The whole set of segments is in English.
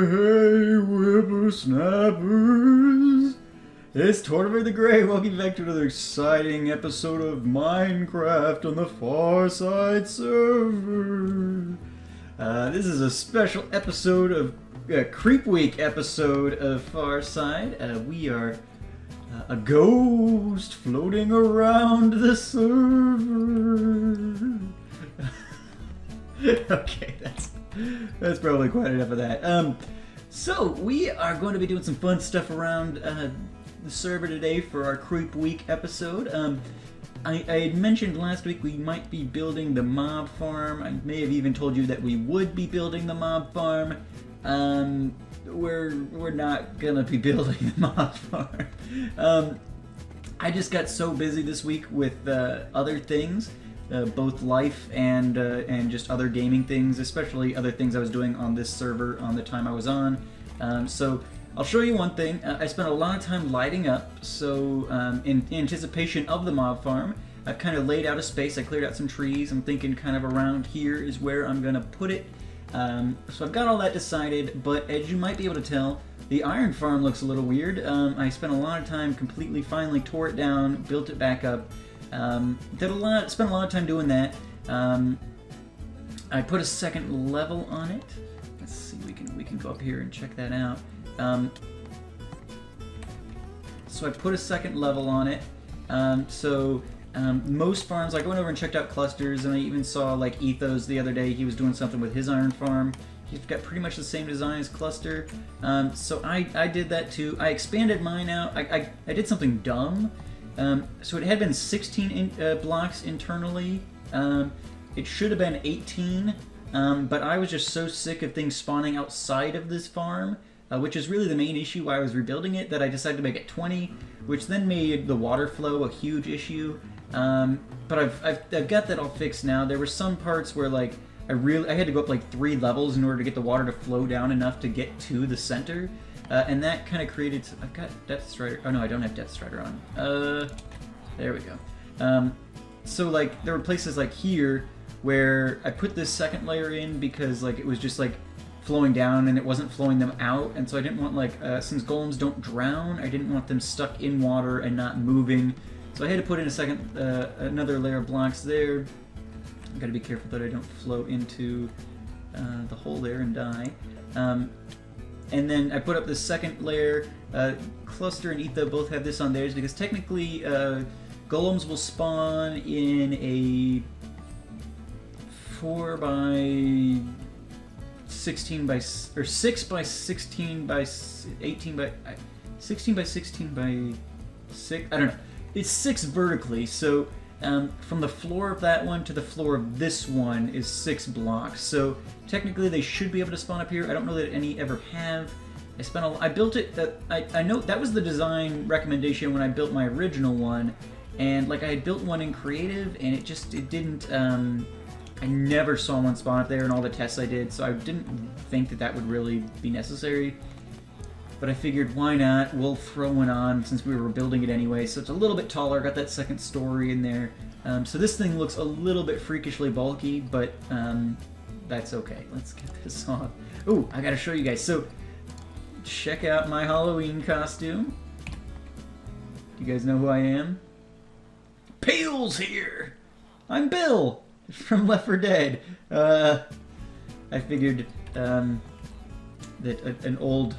hey, whippersnappers! It's Tortoise the Grey. Welcome back to another exciting episode of Minecraft on the Farside server. This is a special episode of Creep Week episode of Farside. We are a ghost floating around the server. Okay, that's probably quite enough of that. So we are going to be doing some fun stuff around the server today for our Creep Week episode. I had mentioned last week we might be building the mob farm. I may have even told you that we would be building the mob farm. We're not gonna be building the mob farm. I just got so busy this week with other things. Both life and just other gaming things, especially other things I was doing on this server on the time I was on. So I'll show you one thing. I spent a lot of time lighting up, so in anticipation of the mob farm, I've kind of laid out a space. I cleared out some trees. I'm thinking kind of around here is where I'm going to put it. So I've got all that decided, but as you might be able to tell, the iron farm looks a little weird. I spent a lot of time finally tore it down, built it back up. Spent a lot of time doing that. I put a second level on it. Let's see, we can go up here and check that out. So I put a second level on it. Most farms, I went over and checked out clusters, and I even saw like Ethos the other day. He was doing something with his iron farm. He's got pretty much the same design as cluster. So I did that too. I expanded mine out. I did something dumb. So it had been 16 blocks internally. It should have been 18, but I was just so sick of things spawning outside of this farm, which is really the main issue why I was rebuilding it, that I decided to make it 20, which then made the water flow a huge issue. But I've got that all fixed now. There were some parts where like I had to go up like 3 levels in order to get the water to flow down enough to get to the center. And that kind of created... I've got Depth Strider... Oh no, I don't have Depth Strider on. There we go. So like, there were places like here where I put this second layer in because like it was just like flowing down and it wasn't flowing them out. And so I didn't want like... since golems don't drown, I didn't want them stuck in water and not moving. So I had to put in another layer of blocks there. I've got to be careful that I don't flow into the hole there and die. And then I put up this second layer. Cluster and Etho both have this on theirs because technically golems will spawn in a 4 by 16 by or 6 by 16 by 18 by 16 by 16 by 6. I don't know. It's 6 vertically, so from the floor of that one to the floor of this one is 6 blocks. So technically they should be able to spawn up here. I don't know that any ever have. I built it. I know that was the design recommendation when I built my original one, and like I had built one in creative, and it didn't. I never saw one spawn up there in all the tests I did, so I didn't think that would really be necessary. But I figured, why not? We'll throw one on since we were building it anyway. So it's a little bit taller. Got that second story in there. So this thing looks a little bit freakishly bulky, but that's okay. Let's get this off. Ooh, I gotta show you guys. So check out my Halloween costume. You guys know who I am? Pale's here! I'm Bill from Left 4 Dead. I figured that an old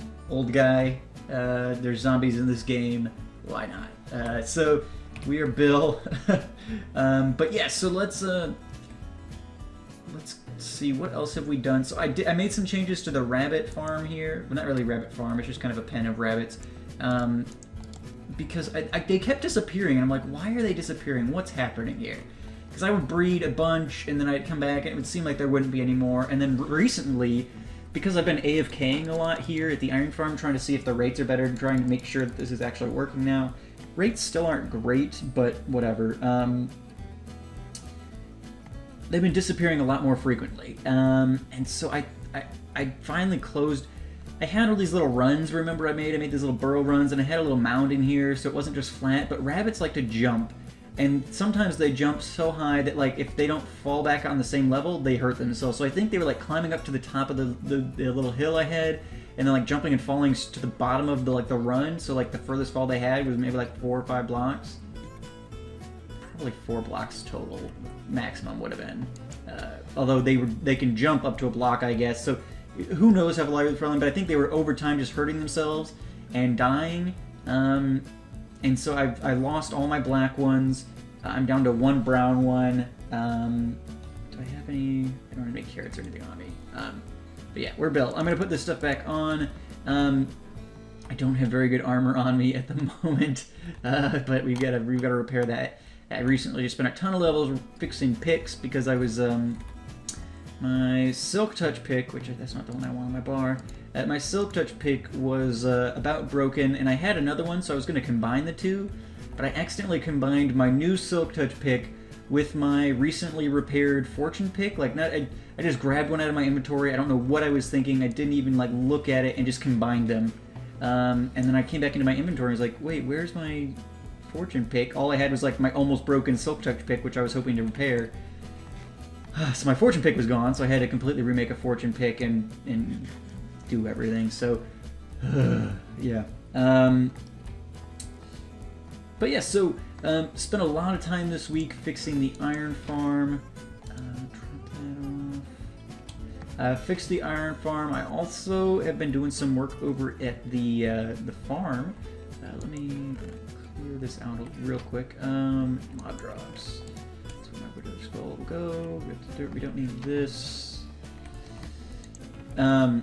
guy, there's zombies in this game, why not? So we are Bill. But yeah, so let's see, what else have we done? So I made some changes to the rabbit farm here. Well, not really rabbit farm, it's just kind of a pen of rabbits. Because they kept disappearing, and I'm like, why are they disappearing? What's happening here? Because I would breed a bunch, and then I'd come back, and it would seem like there wouldn't be any more. And then recently, because I've been AFKing a lot here at the iron farm, trying to see if the rates are better, and trying to make sure that this is actually working now. Rates still aren't great, but whatever. They've been disappearing a lot more frequently. And so I finally closed... I had all these little runs, remember I made these little burrow runs, and I had a little mound in here, so it wasn't just flat, but rabbits like to jump. And sometimes they jump so high that, like, if they don't fall back on the same level, they hurt themselves. So I think they were, like, climbing up to the top of the little hill I had, and then like jumping and falling to the bottom of the the run. So like the furthest fall they had was maybe like 4 or 5 blocks. Probably 4 blocks total maximum would have been. Although they can jump up to a block, I guess. So who knows how far they were falling, but I think they were over time just hurting themselves and dying. And so I lost all my black ones. I'm down to 1 brown one. Do I have any? I don't have any carrots or anything on me. But yeah, we're built. I'm gonna put this stuff back on. I don't have very good armor on me at the moment, but we've got to repair that. I recently just spent a ton of levels fixing picks because I was my Silk Touch pick, which that's not the one I want on my bar. My Silk Touch pick was about broken, and I had another one, so I was going to combine the two, but I accidentally combined my new Silk Touch pick with my recently repaired Fortune pick. Like, I just grabbed one out of my inventory. I don't know what I was thinking. I didn't even like look at it and just combined them. And then I came back into my inventory and was like, wait, where's my Fortune pick? All I had was like my almost broken Silk Touch pick, which I was hoping to repair. So my Fortune pick was gone, so I had to completely remake a Fortune pick and do everything. So yeah. But yeah, so spent a lot of time this week fixing the iron farm. Fixed the iron farm. I also have been doing some work over at the farm. Let me clear this out real quick. Mod drops. So where the skull will go. We have the dirt. We don't need this. That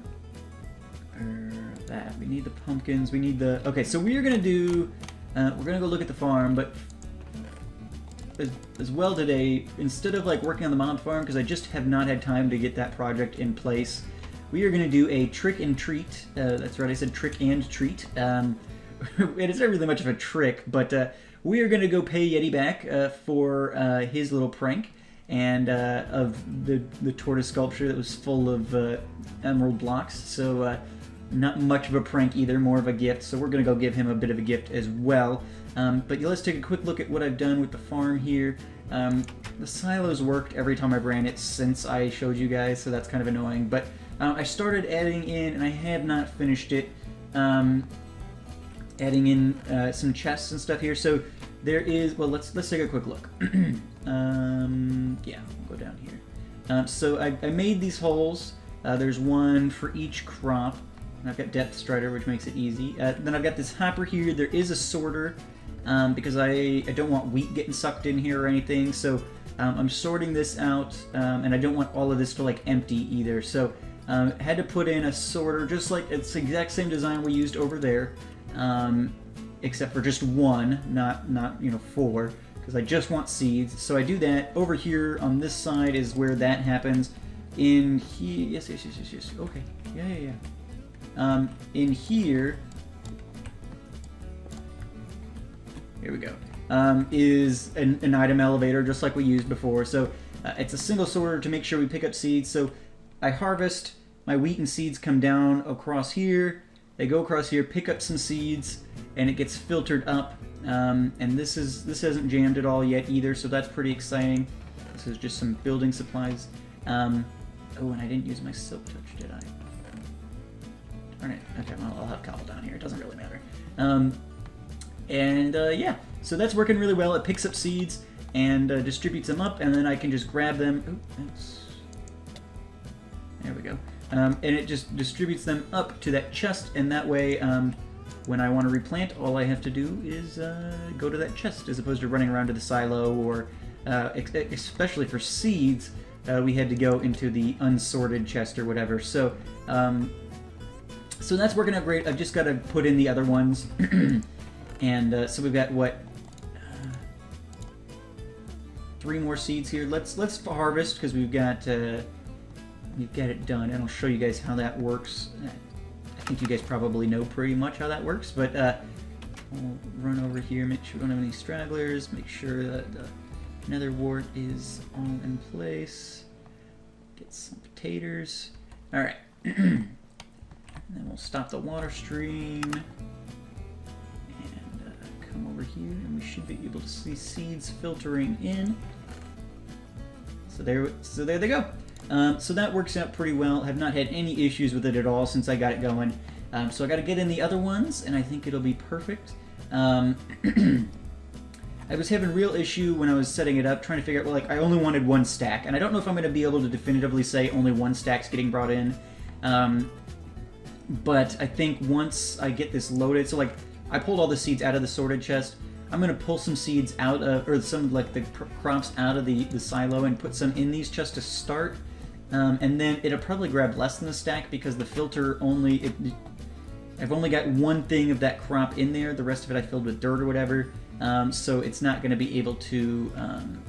we need the pumpkins. We need the. Okay, so we are gonna do. We're gonna go look at the farm, but as well today, instead of like working on the mod farm, because I just have not had time to get that project in place, we are gonna do a trick and treat. That's right, I said trick and treat. It is not really much of a trick, but we are gonna go pay Yeti back for his little prank and of the tortoise sculpture that was full of emerald blocks. So not much of a prank either, more of a gift. So we're gonna go give him a bit of a gift as well. But let's take a quick look at what I've done with the farm here. The silos worked every time I ran it since I showed you guys, so that's kind of annoying. But I started adding in, and I have not finished it, adding in some chests and stuff here. So there is, well, let's take a quick look. Yeah, we'll go down here. So I made these holes. There's one for each crop. And I've got Depth Strider, which makes it easy. Then I've got this hopper here. There is a sorter because I don't want wheat getting sucked in here or anything. So I'm sorting this out, and I don't want all of this to like empty either. So I had to put in a sorter, just like it's the exact same design we used over there, except for just one, not 4, because I just want seeds. So I do that. Over here on this side is where that happens. In here, yes. Okay, yeah. In here we go, is an item elevator, just like we used before. So it's a single sorter to make sure we pick up seeds. So I harvest, my wheat and seeds come down across here, they go across here, pick up some seeds, and it gets filtered up. And this hasn't jammed at all yet either, so that's pretty exciting. This is just some building supplies. Oh, and I didn't use my Silk Touch, did I? Darn it. Okay, well, I'll have cobble down here. It doesn't really matter. Yeah, so that's working really well. It picks up seeds and distributes them up, and then I can just grab them. Ooh, there we go. And it just distributes them up to that chest, and that way, when I want to replant, all I have to do is go to that chest, as opposed to running around to the silo, or especially for seeds, we had to go into the unsorted chest or whatever. So that's working out great. I've just got to put in the other ones. And so we've got, what, 3 more seeds here. Let's harvest, because we've got it done, and I'll show you guys how that works. I think you guys probably know pretty much how that works, but we'll run over here, make sure we don't have any stragglers, make sure that the nether wart is all in place. Get some potatoes. All right. And then we'll stop the water stream and come over here, and we should be able to see seeds filtering in. So there they go. So that works out pretty well. Have not had any issues with it at all since I got it going. So I got to get in the other ones, and I think it'll be perfect. I was having real issue when I was setting it up, trying to figure out, well, like, I only wanted one stack, and I don't know if I'm going to be able to definitively say only one stack's getting brought in. But I think once I get this loaded, so like, I pulled all the seeds out of the sorted chest. I'm going to pull some seeds out of, or some, like, the crops out of the silo and put some in these chests to start. And then it'll probably grab less than the stack because the filter only, I've only got one thing of that crop in there. The rest of it I filled with dirt or whatever. So it's not going to be able to, and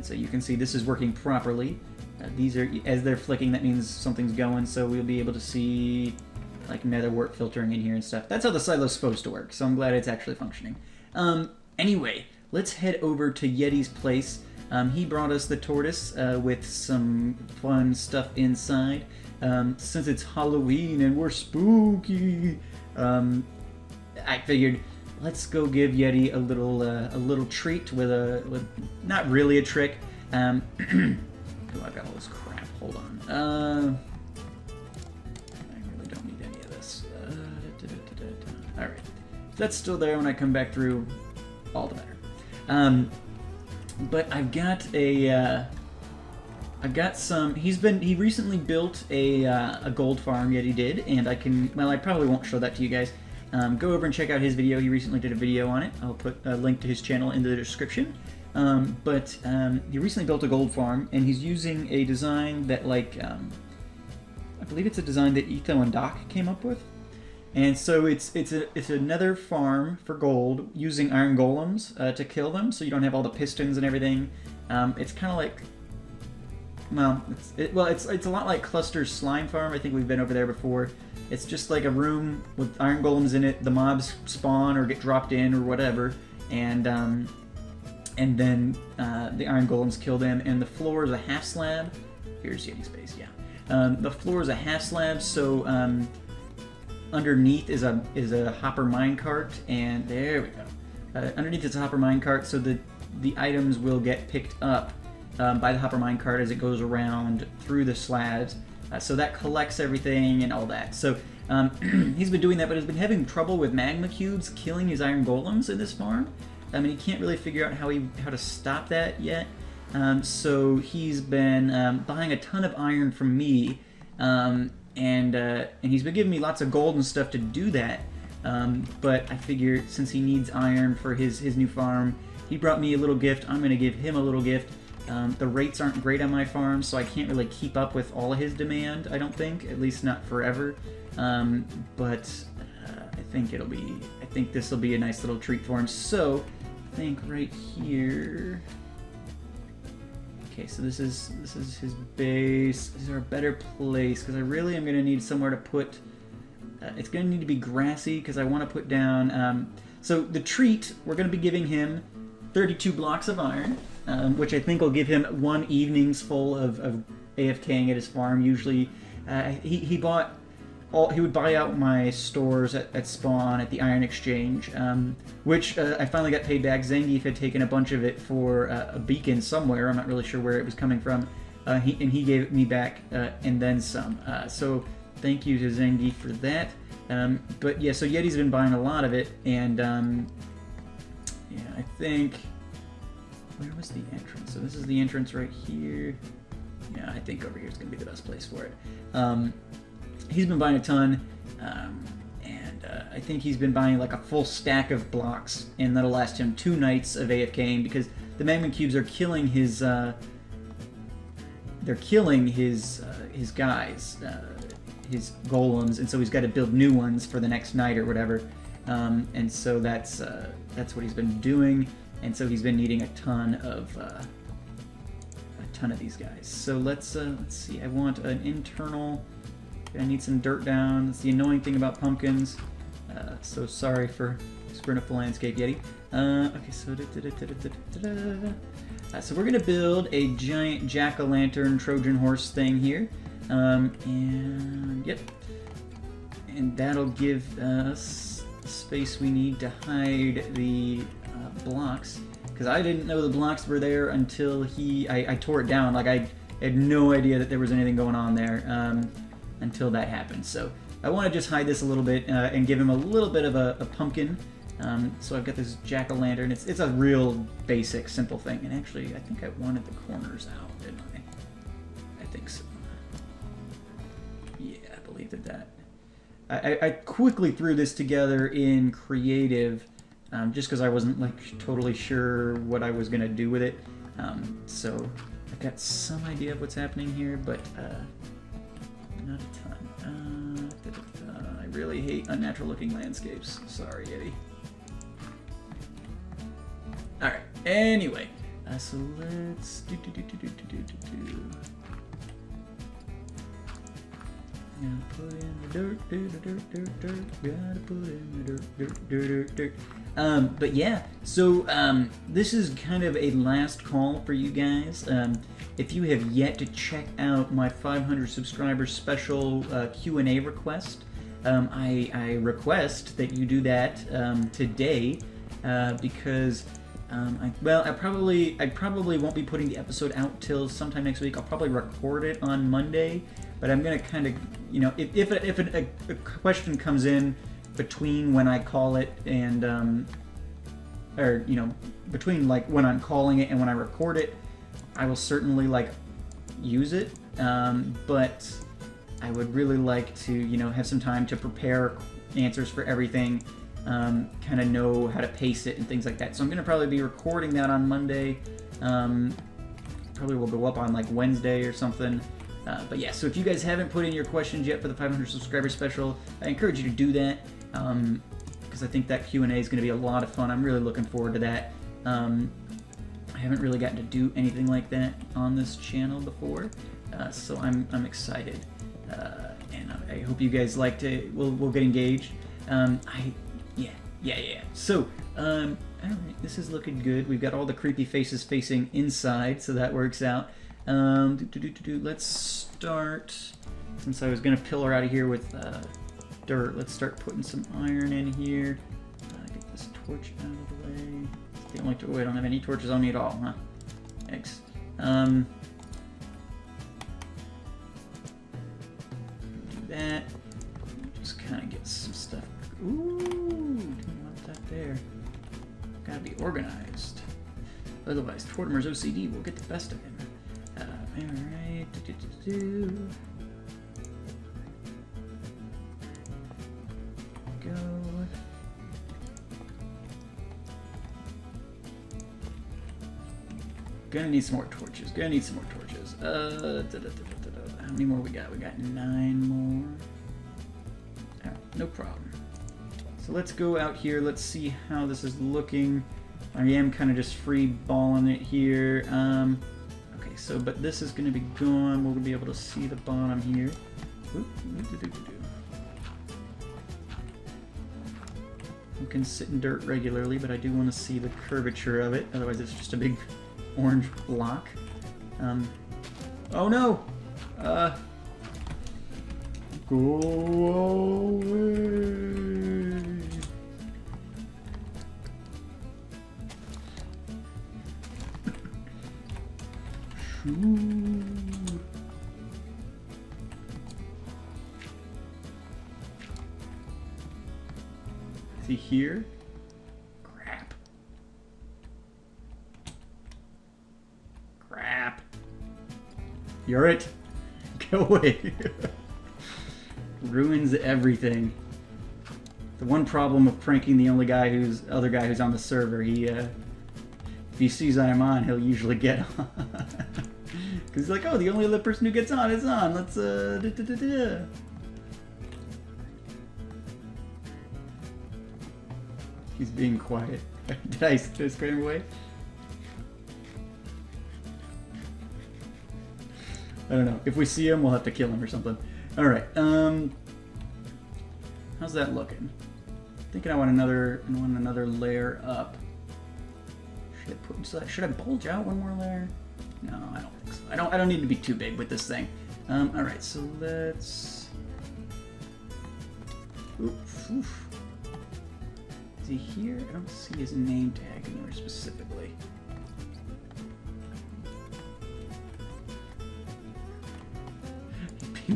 so you can see this is working properly. These are, as they're flicking, that means something's going, so we'll be able to see like nether wart filtering in here and stuff. That's how the silo's supposed to work, so I'm glad it's actually functioning. Anyway, let's head over to Yeti's place. He brought us the tortoise with some fun stuff inside. Since it's Halloween and we're spooky, I figured let's go give Yeti a little treat with not really a trick. Oh, I've got all this crap. Hold on. I really don't need any of this. All right, if that's still there when I come back through, all the better. But I've got some. He recently built a gold farm. Yeti did, and I probably won't show that to you guys. Go over and check out his video. He recently did a video on it. I'll put a link to his channel in the description. But he recently built a gold farm, and he's using a design that, like, I believe it's a design that Etho and Doc came up with. And so it's another farm for gold using iron golems to kill them, so you don't have all the pistons and everything. It's kind of like, it's a lot like Cluster's slime farm. I think we've been over there before. It's just like a room with iron golems in it. The mobs spawn or get dropped in or whatever, and then the iron golems kill them. And the floor is a half slab. Here's Yeti's base, yeah. The floor is a half slab, so underneath is a hopper minecart, and there we go. Underneath is a hopper minecart, so the items will get picked up by the hopper minecart as it goes around through the slabs. So that collects everything and all that. So he's been doing that, but has been having trouble with magma cubes killing his iron golems in this farm. I mean, he can't really figure out how to stop that yet. So he's been buying a ton of iron from me, and he's been giving me lots of gold and stuff to do that. But I figured since he needs iron for his new farm, he brought me a little gift. I'm going to give him a little gift. The rates aren't great on my farm, so I can't really keep up with all of his demand, I don't think, at least not forever. But I think this will be a nice little treat for him. So I think right here. Okay, so this is his base. Is there a better place? Because I really am going to need somewhere to put. It's going to need to be grassy because I want to put down. So the treat, we're going to be giving him 32 blocks of iron, which I think will give him one evening's full of AFKing at his farm. Usually, he would buy out my stores at spawn at the Iron Exchange, which I finally got paid back. Zangiefx had taken a bunch of it for a beacon somewhere. I'm not really sure where it was coming from. He gave it me back and then some. So thank you to Zangiefx for that. But yeah, so Yeti's been buying a lot of it, and yeah, I think, where was the entrance? So this is the entrance right here. Yeah, I think over here is going to be the best place for it. He's been buying a ton, and I think he's been buying like a full stack of blocks, and that'll last him 2 nights of AFKing because the magma cubes are killing his. They're killing his guys, his golems, and so he's got to build new ones for the next night or whatever. And so that's what he's been doing, and so he's been needing a ton of these guys. So let's see. I want an internal. I need some dirt down. That's the annoying thing about pumpkins. So sorry for screwing up the landscape, Yeti. Okay, so we're gonna build a giant jack-o'-lantern Trojan horse thing here, and yep, and that'll give us the space we need to hide the blocks. Because I didn't know the blocks were there until I tore it down. Like I had no idea that there was anything going on there until that happened. So I want to just hide this a little bit and give him a little bit of a pumpkin. So I've got this jack-o'-lantern. It's a real basic, simple thing. And actually, I think I wanted the corners out, didn't I? I think so. Yeah, I believe that. I quickly threw this together in creative, just because I wasn't like totally sure what I was gonna do with it. So I've got some idea of what's happening here, but not a ton. I really hate unnatural-looking landscapes. Sorry, Eddie. All right. Anyway, so let's do. Gotta put in the dirt. Gotta put in the dirt. But yeah, so this is kind of a last call for you guys. If you have yet to check out my 500 subscribers special Q&A request, I request that you do that today because I probably won't be putting the episode out till sometime next week. I'll probably record it on Monday. But I'm gonna kind of, you know, if a question comes in between when I call it and, or you know, between like when I'm calling it and when I record it, I will certainly like use it. But I would really like to, you know, have some time to prepare answers for everything, kind of know how to pace it and things like that. So I'm gonna probably be recording that on Monday. Probably will go up on like Wednesday or something. But yeah, so if you guys haven't put in your questions yet for the 500 subscriber special, I encourage you to do that, because I think that Q&A is going to be a lot of fun. I'm really looking forward to that. I haven't really gotten to do anything like that on this channel before, so I'm excited, and I hope you guys like to. We'll get engaged. Yeah. So, all right, this is looking good. We've got all the creepy faces facing inside, so that works out. Let's start, since I was going to pillar out of here with dirt, let's start putting some iron in here. Get this torch out of the way. It's the only I don't have any torches on me at all, huh? Thanks. Do that. Just kind of get some stuff. Ooh, didn't want that there. Gotta be organized. Otherwise, Tortimer's OCD will get the best of him. Alright, go. Gonna need some more torches. How many more we got? We got 9 more. Alright, no problem. So let's go out here. Let's see how this is looking. I am kind of just free balling it here. So, but this is going to be gone. We're going to be able to see the bottom here. You can sit in dirt regularly, but I do want to see the curvature of it. Otherwise, it's just a big orange block. Oh no! Go away! Is he here? Crap. You're it. Go away. Ruins everything. The one problem of pranking the other guy who's on the server, if he sees I'm on, he'll usually get on. Because he's like, oh, the only other person who gets on is on. Let's, He's being quiet. Did I scare him away? I don't know. If we see him, we'll have to kill him or something. Alright, how's that looking? Thinking I want another layer up. Should I bulge out one more layer? No, I don't think so. I don't need to be too big with this thing. Alright, so let's... Oof. Is he here? I don't see his name tag anywhere specifically.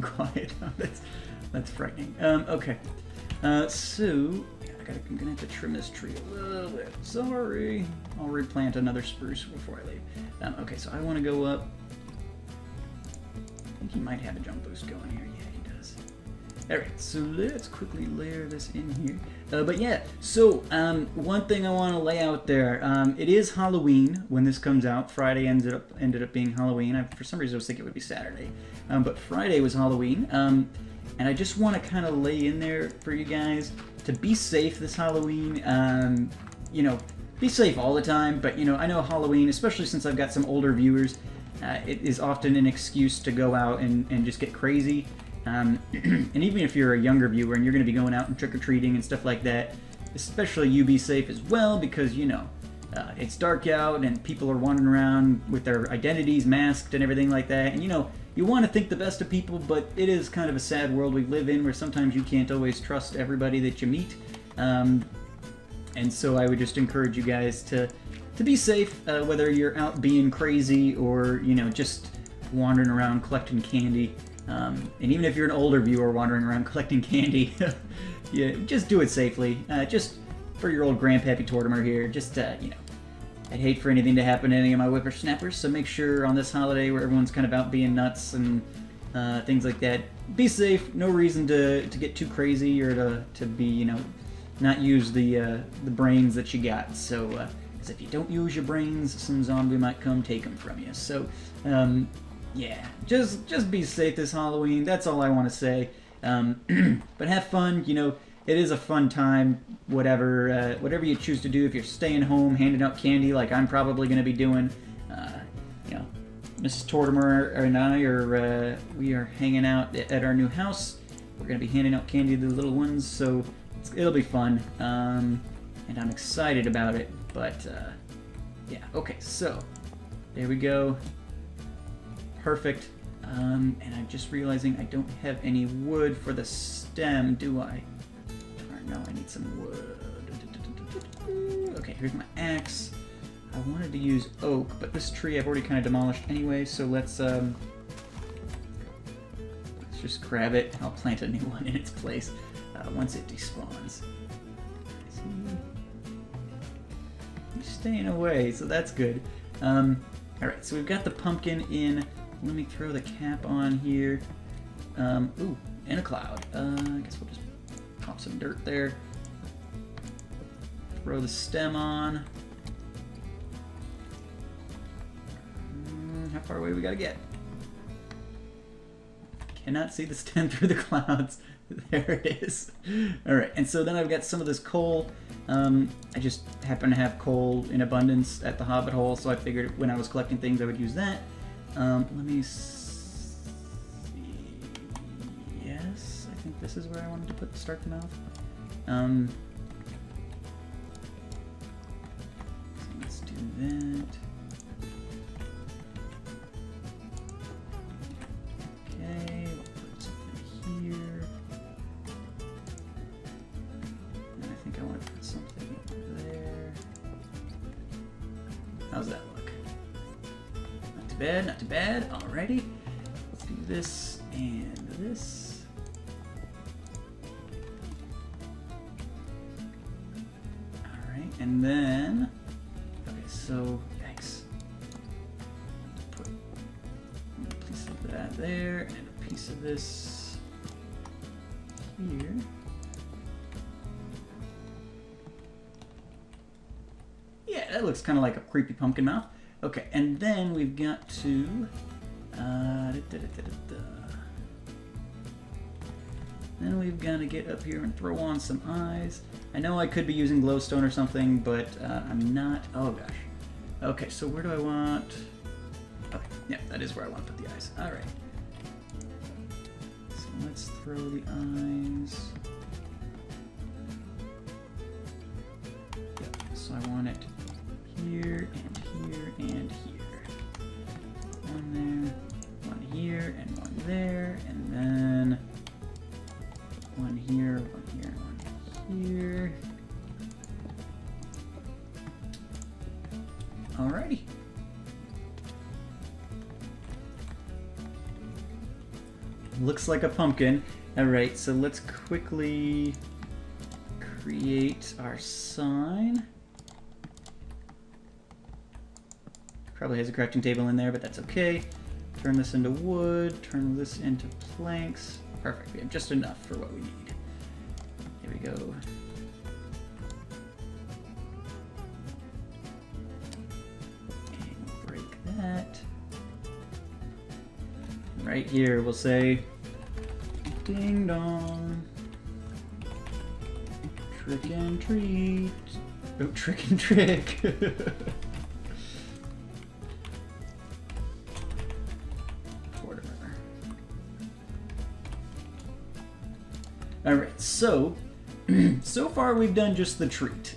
quiet. That's frightening. Okay. So I'm gonna have to trim this tree a little bit. Sorry. I'll replant another spruce before I leave. Okay, so I want to go up. I think he might have a jump boost going here. Yeah, he does. Alright, so let's quickly layer this in here. But yeah, so one thing I want to lay out there. It is Halloween when this comes out. Friday ended up being Halloween. For some reason I was thinking it would be Saturday. But Friday was Halloween. And I just want to kind of lay in there for you guys to be safe this Halloween. You know, be safe all the time, but you know, I know Halloween, especially since I've got some older viewers, it is often an excuse to go out and just get crazy. And even if you're a younger viewer and you're going to be going out and trick-or-treating and stuff like that, especially you be safe as well, because you know, it's dark out and people are wandering around with their identities masked and everything like that, and you know, you want to think the best of people, but it is kind of a sad world we live in where sometimes you can't always trust everybody that you meet. And so I would just encourage you guys to be safe, whether you're out being crazy or, you know, just wandering around collecting candy. And even if you're an older viewer wandering around collecting candy, yeah, just do it safely. Just for your old Grandpappy Tortimer here, just, you know, I'd hate for anything to happen to any of my whippersnappers, so make sure on this holiday where everyone's kind of out being nuts and things like that, be safe. No reason to get too crazy or to be, you know, not use the brains that you got. So, because if you don't use your brains, some zombie might come take them from you. So, yeah, just be safe this Halloween. That's all I want to say. But have fun. You know, it is a fun time. Whatever you choose to do. If you're staying home, handing out candy, like I'm probably going to be doing, you know, Mrs. Tortimer and I we are hanging out at our new house. We're going to be handing out candy to the little ones, so it'll be fun. And I'm excited about it. But yeah, okay, so there we go. Perfect. And I'm just realizing I don't have any wood for the stem, do I? No, I need some wood. Okay, here's my axe. I wanted to use oak, but this tree I've already kind of demolished anyway, so let's just grab it. I'll plant a new one in its place once it despawns. He's staying away, so that's good. Alright, so we've got the pumpkin in. Let me throw the cap on here. Ooh, and a cloud. I guess we'll just pop some dirt there. Throw the stem on. How far away we gotta get? Cannot see the stem through the clouds. There it is. Alright, and so then I've got some of this coal. I just happen to have coal in abundance at the Hobbit hole, so I figured when I was collecting things I would use that. Let me see. Yes, I think this is where I wanted to start the mouth. So let's do that. Okay, we'll put something here. And I think I want to put something there. How's that look? Not too bad, not too bad. Alrighty. Let's do this and this. Alright, and then... Okay, so... Yikes. Put a piece of that there, and a piece of this here. Yeah, that looks kind of like a creepy pumpkin mouth. Okay, and then we've got to... Then we've got to get up here and throw on some eyes. I know I could be using glowstone or something, but I'm not. Oh gosh. Okay, so where do I want... Okay, yeah, that is where I want to put the eyes. Alright. So let's throw the eyes. Yep, so I want it here, and here, and here. One there, one here, and one there, and then one here, one here, one here. Alrighty. looks like a pumpkin. Alright, so let's quickly create our sign. Probably has a crafting table in there, but that's okay. Turn this into wood, turn this into planks. Perfect, we have just enough for what we need. Here we go. Okay, break that. Right here, we'll say, ding dong. Trick and treat. Oh, trick and trick. Alright, so far we've done just the treat,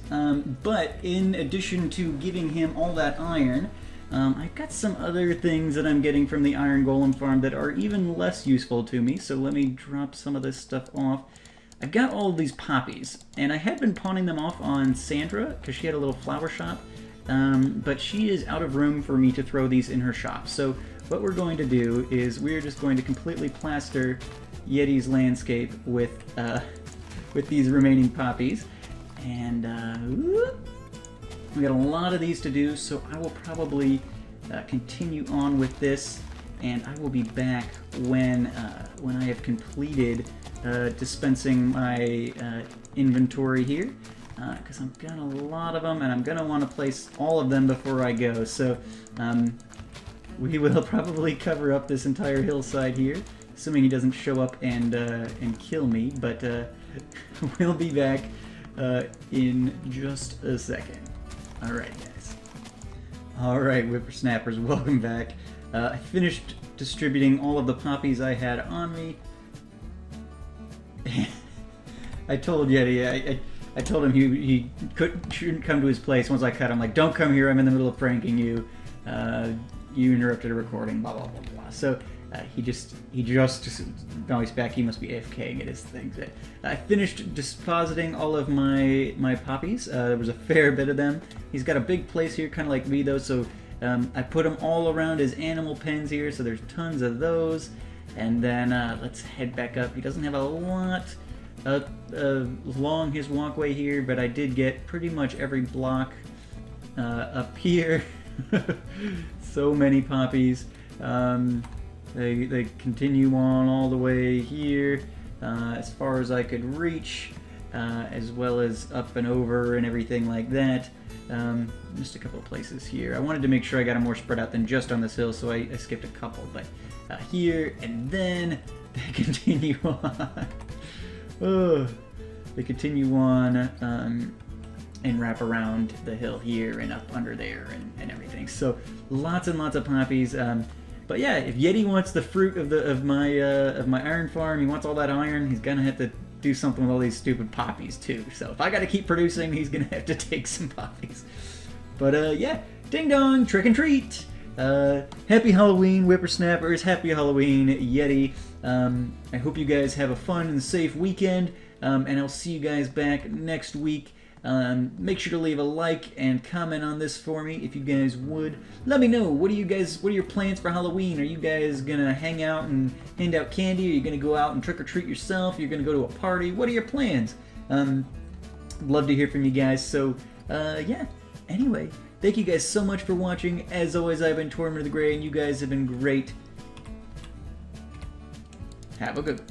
but in addition to giving him all that iron, I've got some other things that I'm getting from the Iron Golem farm that are even less useful to me, so let me drop some of this stuff off. I've got all of these poppies, and I had been pawning them off on Sandra, because she had a little flower shop, but she is out of room for me to throw these in her shop. So what we're going to do is we're just going to completely plaster Yeti's landscape with these remaining poppies, and we got a lot of these to do, so I will probably continue on with this, and I will be back when I have completed dispensing my inventory here, because I've got a lot of them, and I'm gonna want to place all of them before I go. So we will probably cover up this entire hillside here, assuming he doesn't show up and kill me, but we'll be back in just a second. Alright, guys. Alright, whippersnappers, welcome back. I finished distributing all of the poppies I had on me. I told Yeti, I told him he shouldn't come to his place once I cut him. Like, don't come here, I'm in the middle of pranking you. You interrupted a recording, blah, blah, blah, blah. So, he just, no, he's back, he must be AFKing at his thing. I finished depositing all of my poppies. There was a fair bit of them. He's got a big place here, kind of like me though, so I put them all around his animal pens here, so there's tons of those. And then let's head back up. He doesn't have a lot along his walkway here, but I did get pretty much every block up here. So many poppies. They continue on all the way here, as far as I could reach, as well as up and over and everything like that. Just a couple of places here. I wanted to make sure I got them more spread out than just on this hill, so I skipped a couple. But here, and then they continue on. Oh, they continue on and wrap around the hill here and up under there and everything. So lots and lots of poppies. But yeah, if Yeti wants the fruit of my iron farm, he wants all that iron, he's gonna have to do something with all these stupid poppies too. So if I gotta keep producing, he's gonna have to take some poppies. But yeah, ding dong, trick and treat. Happy Halloween, whippersnappers. Happy Halloween, Yeti. I hope you guys have a fun and safe weekend, and I'll see you guys back next week. Make sure to leave a like and comment on this for me if you guys would. Let me know, what are your plans for Halloween? Are you guys gonna hang out and hand out candy? Are you gonna go out and trick or treat yourself? You're gonna go to a party? What are your plans? Love to hear from you guys. So yeah, anyway, thank you guys so much for watching. As always, I've been Tortoise the Gray, and you guys have been great. Have a good one.